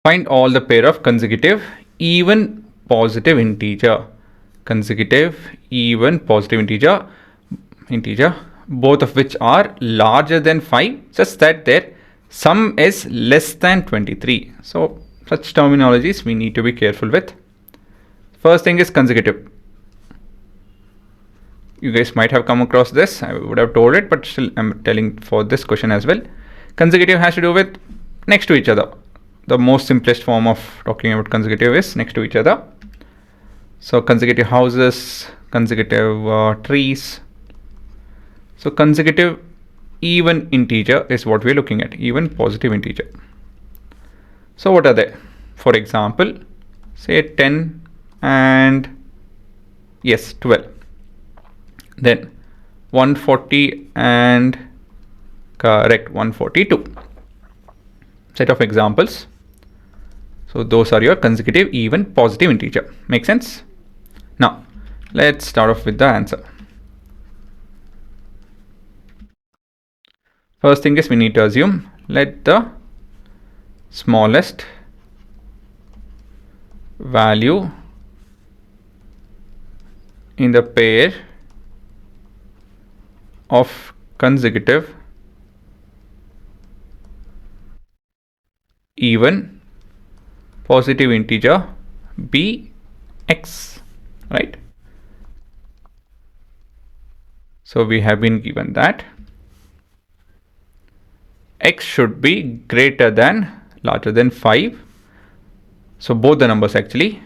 Find all the pair of consecutive even positive integer. Consecutive even positive integer, both of which are larger than 5, such that their sum is less than 23. So such terminologies we need to be careful with. First thing is consecutive. You guys might have come across this. I would have told it, but still I'm telling for this question as well. Consecutive has to do with next to each other. The most simplest form of talking about consecutive is next to each other. So consecutive houses, consecutive trees. So consecutive even integer is what we're looking at, even positive integer. So what are they? For example, say 10 and 12. Then 140 and 142. Set of examples. So those are your consecutive even positive integer. Make sense? Now let's start off with the answer. First thing is we need to assume let the smallest value in the pair of consecutive even positive integer be x, right? So we have been given that x should be greater than larger than 5. So both the numbers actually,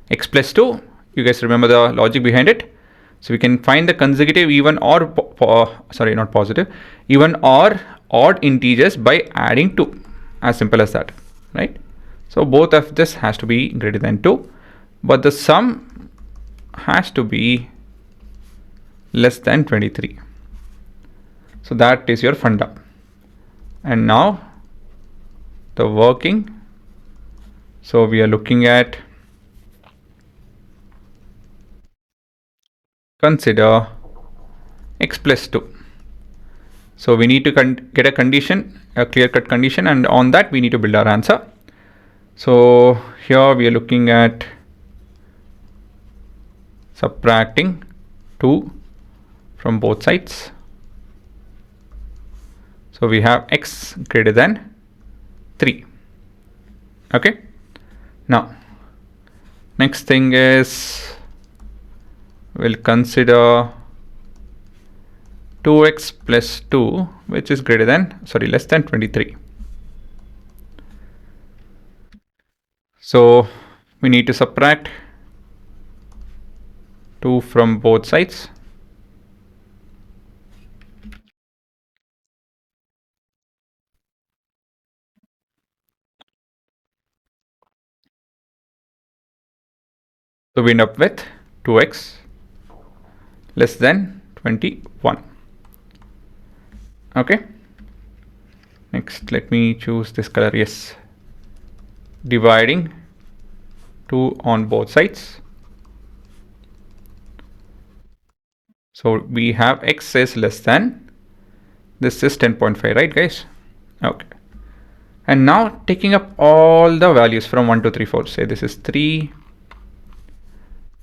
x plus 2, you guys remember the logic behind it. So we can find the consecutive even or not positive, even or odd integers by adding 2. As simple as that, right? So both of this has to be greater than 2, but the sum has to be less than 23. So that is your funda. And now the working. So we are looking at consider x plus 2. So we need to get a condition, a clear-cut condition, and on that we need to build our answer. So here we are looking at subtracting 2 from both sides. So we have x greater than 3. Okay. Now next thing is we'll consider 2x plus 2, which is less than 23. So we need to subtract 2 from both sides. So we end up with 2x less than 21. Okay. Next, let me choose this color. Yes. Dividing 2 on both sides. So we have x is less than, this is 10.5, right guys? Okay. And now taking up all the values from 1, 2, 3, 4. Say this is 3.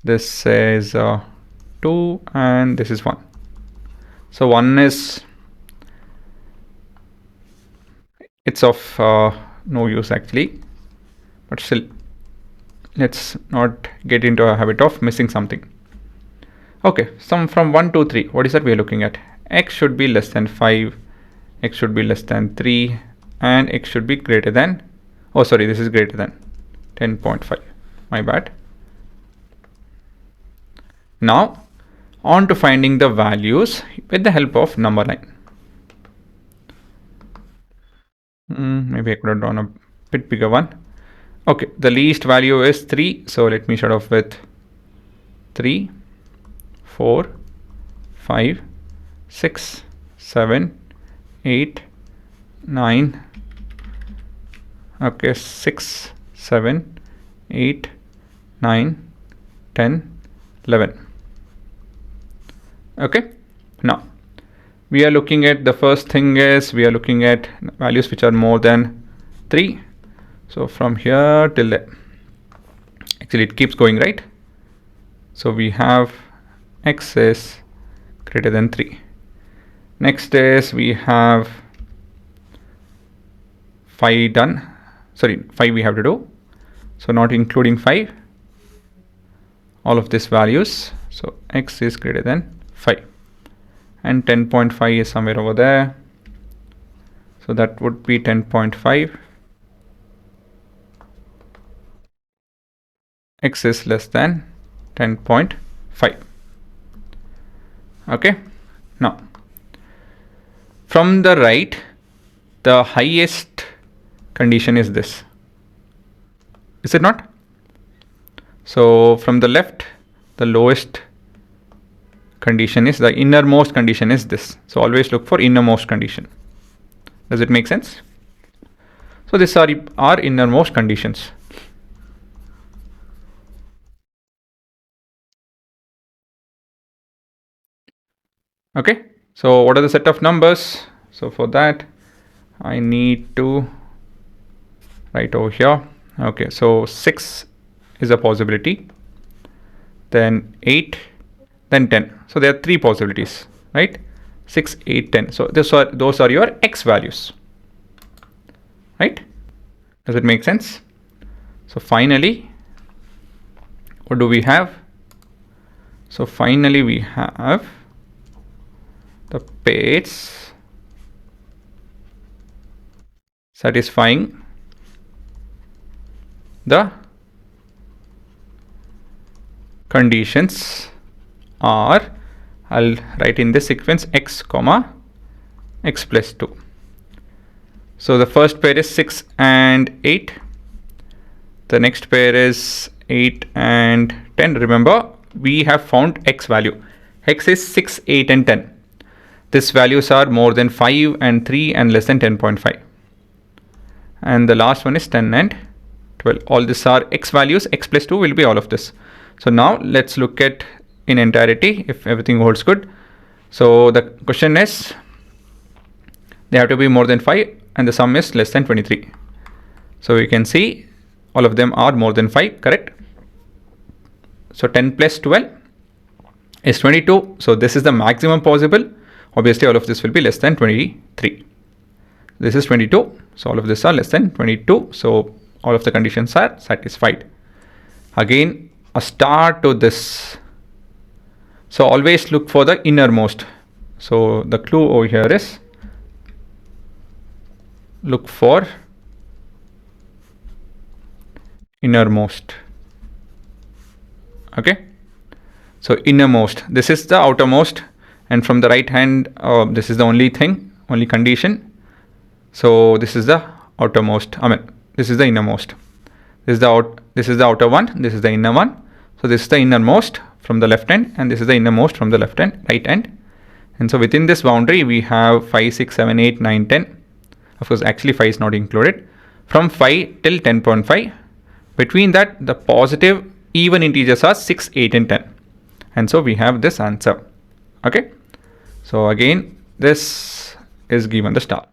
This is 2 and this is 1. So 1 is, it's of no use actually, but still let's not get into a habit of missing something. Okay, sum from 1 to 3. What is that we are looking at? X should be less than 5, x should be less than 3, and x should be greater than, oh sorry, this is greater than 10.5. My bad. Now on to finding the values with the help of number line. Maybe I could have drawn a bit bigger one. Okay, the least value is 3. So let me start off with 3, 4, 5, 6, 7, 8, 9. Okay, 6, 7, 8, 9, 10, 11. Okay, now we are looking at, the first thing is we are looking at values which are more than 3. So from here till there, actually it keeps going, right? So we have x is greater than 3. Next is we have 5 done. Sorry, 5 we have to do. So not including 5, all of these values. So x is greater than 5. And 10.5 is somewhere over there. So that would be 10.5. X is less than 10.5. Okay. Now, from the right, the highest condition is this. Is it not? So from the left, the lowest condition is, the innermost condition is this. So always look for innermost condition. Does it make sense? So these are our innermost conditions. Okay, so what are the set of numbers? So for that, I need to write over here. Okay, so 6 is a possibility, then 8, then 10. So there are 3 possibilities, right? 6, 8, 10. So those are your x values, right? Does it make sense? So finally, what do we have? So finally we have the pairs satisfying the conditions are, I'll write in this sequence x comma x plus 2. So the first pair is 6 and 8. The next pair is 8 and 10. Remember, we have found x value. X is 6, 8 and 10. These values are more than 5 and 3 and less than 10.5. And the last one is 10 and 12. All these are x values. X plus 2 will be all of this. So now let's look at in entirety if everything holds good. So the question is, they have to be more than 5 and the sum is less than 23. So we can see all of them are more than 5, correct? So 10 plus 12 is 22. So this is the maximum possible. Obviously all of this will be less than 23. This is 22. So all of this are less than 22. So all of the conditions are satisfied. Again, a star to this. So always look for the innermost. So the clue over here is look for innermost. Okay. So innermost. This is the outermost. And from the right hand, this is the only condition. So this is the outermost. This is the innermost. This is the outer one. This is the inner one. So this is the innermost from the left end, and this is the innermost from the right end. And so within this boundary, we have 5, 6, 7, 8, 9, 10. Of course, actually 5 is not included. From 5 till 10.5. Between that, the positive even integers are 6, 8, and 10. And so we have this answer. Okay. So again, this is given the star.